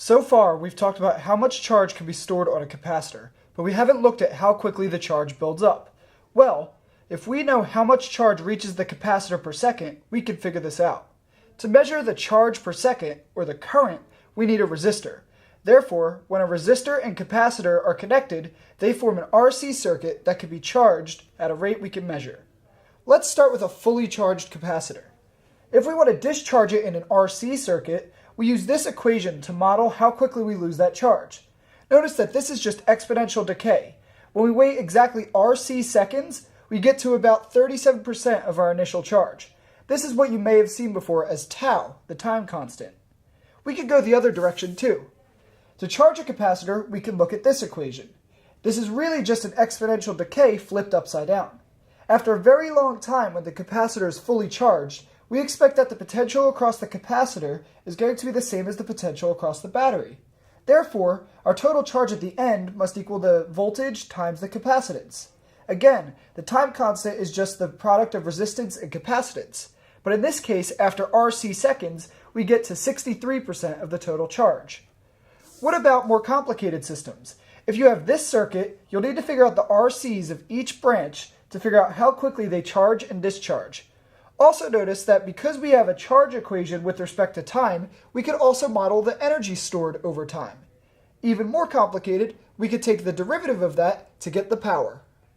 So far, we've talked about how much charge can be stored on a capacitor, but we haven't looked at how quickly the charge builds up. Well, if we know how much charge reaches the capacitor per second, we can figure this out. To measure the charge per second, or the current, we need a resistor. Therefore, when a resistor and capacitor are connected, they form an RC circuit that can be charged at a rate we can measure. Let's start with a fully charged capacitor. If we want to discharge it in an RC circuit, we use this equation to model how quickly we lose that charge. Notice that this is just exponential decay. When we wait exactly RC seconds, we get to about 37% of our initial charge. This is what you may have seen before as tau, the time constant. We could go the other direction too. To charge a capacitor, we can look at this equation. This is really just an exponential decay flipped upside down. After a very long time when the capacitor is fully charged, we expect that the potential across the capacitor is going to be the same as the potential across the battery. Therefore, our total charge at the end must equal the voltage times the capacitance. Again, the time constant is just the product of resistance and capacitance. But in this case, after RC seconds, we get to 63% of the total charge. What about more complicated systems? If you have this circuit, you'll need to figure out the RCs of each branch to figure out how quickly they charge and discharge. Also notice that because we have a charge equation with respect to time, we could also model the energy stored over time. Even more complicated, we could take the derivative of that to get the power.